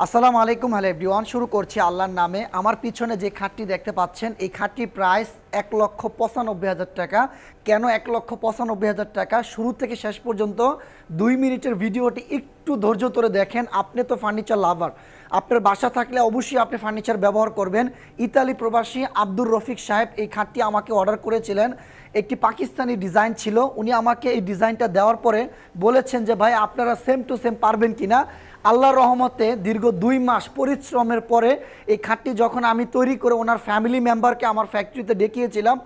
আসসালামু আলাইকুম hello everyone. শুরু করছি আল্লাহর নামে। আমার পিছনে যে খাটটি দেখতে পাচ্ছেন এই খাটটির প্রাইস ১,৯৫,০০০ টাকা। কেন ১,৯৫,০০০ টাকা? শুরু থেকে শেষ পর্যন্ত ২ মিনিটের ভিডিওটি একটু ধৈর্য ধরে দেখেন। আপনি তো ফার্নিচার লাভার, আপনার বাসা থাকলে অবশ্যই আপনি ফার্নিচার ব্যবহার করবেন। ইতালি প্রবাসী আব্দুর রফিক সাহেব এই খাটটি আমাকে অর্ডার করেছিলেন। একটি পাকিস্তানি ডিজাইন ছিল, উনি আমাকে এই ডিজাইনটা দেওয়ার পরে বলেছেন যে ভাই আপনারা সেম টু সেম পারবেন কিনা। আল্লাহর রহমতে দীর্ঘ ২ মাস পরিশ্রমের পরে এই খাটটি যখন আমি তৈরি করে ওনার ফ্যামিলি মেম্বারকে আমার ফ্যাক্টরিতে দেখিয়েছিলাম,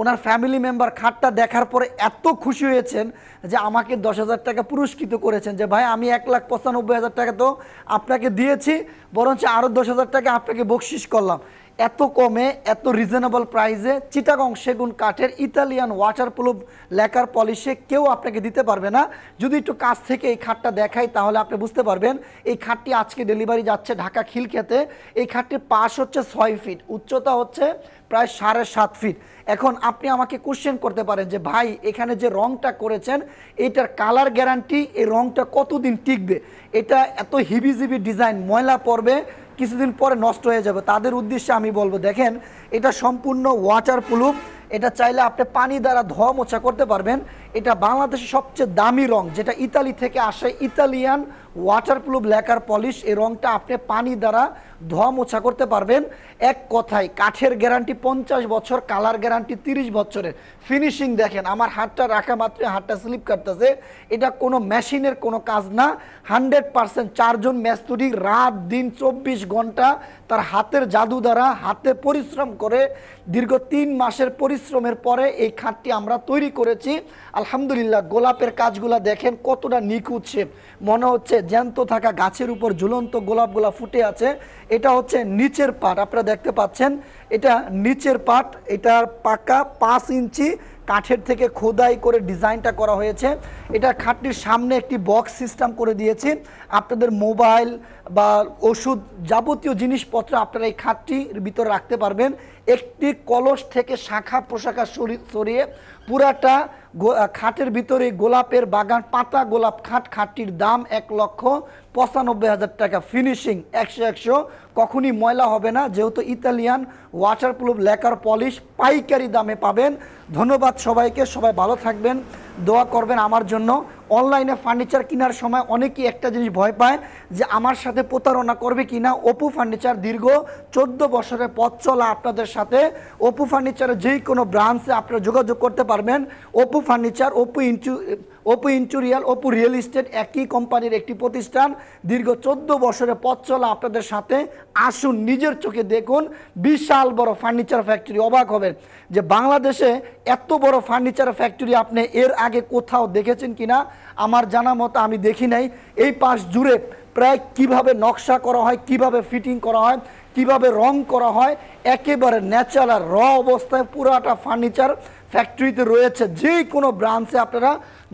ওনার ফ্যামিলি মেম্বার খাটটা দেখার পরে এত খুশি হয়েছেন যে আমাকে ১০,০০০ টাকা পুরস্কৃত করেছেন যে ভাই আমি ১,৯৫,০০০ টাকা তো আপনাকে দিয়েছি, বরঞ্চ আরও ১০,০০০ টাকা আপনাকে বকশিস করলাম। এত কমে এত রিজনেবল প্রাইসে চিটাগং সেগুন কাঠের ইতালিয়ান ওয়াটারপ্রুফ লেকার পলিশে কেউ আপনাকে দিতে পারবে না। যদি একটু কাছ থেকে এই খাটটা দেখাই তাহলে আপনি বুঝতে পারবেন। এই খাটটি আজকে ডেলিভারি যাচ্ছে ঢাকা খিলক্ষেতে। এই খাটটির পাশ হচ্ছে ৬ ফিট, উচ্চতা হচ্ছে প্রায় ৭.৫ ফিট। এখন আপনি আমাকে কোশ্চেন করতে পারেন যে ভাই এখানে যে রংটা করেছেন এটার কালার গ্যারান্টি, এই রংটা কতদিন টিকবে? এটা এত হিবিজিবি ডিজাইন, ময়লা পড়বে, কিছুদিন পরে নষ্ট হয়ে যাবে। তাদের উদ্দেশ্যে আমি বলবো দেখেন এটা সম্পূর্ণ ওয়াটারপ্রুফ। এটা চাইলে আপনি পানি দ্বারা ধোয়া মোছা করতে পারবেন। এটা বাংলাদেশের সবচেয়ে দামি রং, যেটা ইতালি থেকে আসে, ইতালিয়ান ওয়াটারপ্রুফ লেকার পলিশ। এই রংটা আপনি পানি দ্বারা ধোয়া মোছা করতে পারবেন। এক কথায় কাঠের গ্যারান্টি ৫০ বছর, কালার গ্যারান্টি ৩০ বছরের। ফিনিশিং দেখেন, আমার হাতটা রাখা মাত্রই হাতটা স্লিপ কাটতেছে। এটা কোনো মেশিনের কোনো কাজ না, 100% ৪ জন মিস্ত্রি রাত দিন ২৪ ঘন্টা তার হাতের জাদু দ্বারা হাতে পরিশ্রম করে দীর্ঘ ৩ মাসের পরিশ্রমের পরে এই খাটটি আমরা তৈরি করেছি। আলহামদুলিল্লাহ। গোলাপের কাজগুলো দেখেন কতটা নিখুঁত শেপ, মনে হচ্ছে জ্যান্ত থাকা গাছের উপর ঝুলন্ত গোলাপগুলা ফুটে আছে। এটা হচ্ছে নিচের পাট, আপনারা দেখতে পাচ্ছেন এটা নিচের পাট। এটার পাকা ৫ ইঞ্চি কাঠের থেকে খোদাই করে ডিজাইনটা করা হয়েছে। এটা খাটটির সামনে একটি বক্স সিস্টেম করে দিয়েছি। আপনাদের মোবাইল বা ওষুধ যাবতীয় জিনিসপত্র আপনারা এই খাটটির ভিতরে রাখতে পারবেন। একটি কলস থেকে শাখা প্রশাখা সরিয়ে পুরাটা খাটের ভিতরে গোলাপের বাগান, পাতা গোলাপ খাট। খাটটির দাম ১,৯৫,০০০ টাকা। ফিনিশিং ১০০ কখনই ময়লা হবে না, যেহেতু ইতালিয়ান ওয়াটারপ্রুফ লেকার পলিশ পাইকারি দামে পাবেন। ধন্যবাদ সবাইকে, সবাই ভালো থাকবেন, দোয়া করবেন আমার জন্য। অনলাইনে ফার্নিচার কেনার সময় অনেকেই একটা জিনিস ভয় পায় যে আমার সাথে প্রতারণা করবে কিনা। অপু ফার্নিচার দীর্ঘ ১৪ বছরের পথ চলা আপনাদের সাথে। অপু ফার্নিচারের যেই কোনো ব্রাঞ্চে আপনারা যোগাযোগ করতে পারবেন। Apu furniture, Apu ইন্টেরিয়াল, Apu real estate একই কোম্পানির একটি প্রতিষ্ঠান। দীর্ঘ ১৪ বছরের পথ চলা আপনাদের সাথে। আসুন নিজের চোখে দেখুন, বিশাল বড় ফার্নিচার ফ্যাক্টরি। অবাক হবেন যে বাংলাদেশে এত বড় ফার্নিচার ফ্যাক্টরি আপনি এর আগে কোথাও দেখেছেন কিনা। আমার জানা মতো আমি দেখি নাই। এই পাশ জুড়ে প্রায় কিভাবে নকশা করা হয়, কিভাবে ফিটিং করা হয়, কিভাবে রং করা হয়, একেবারে ন্যাচারাল র অবস্থায় পুরাটা ফার্নিচার ফ্যাক্টরিতে রয়েছে। যে কোনো ব্রাঞ্চে আপনারা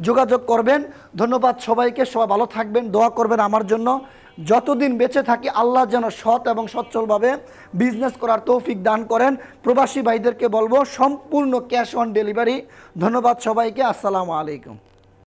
যোগাযোগ করবেন। ধন্যবাদ সবাইকে, সবাই ভালো থাকবেন, দোয়া করবেন আমার জন্য। যতদিন বেঁচে থাকি আল্লাহ যেন সৎ এবং সচ্ছলভাবে বিজনেস করার তৌফিক দান করেন। প্রবাসী ভাইদেরকে বলবো সম্পূর্ণ ক্যাশ অন ডেলিভারি। ধন্যবাদ সবাইকে, আসসালামু আলাইকুম।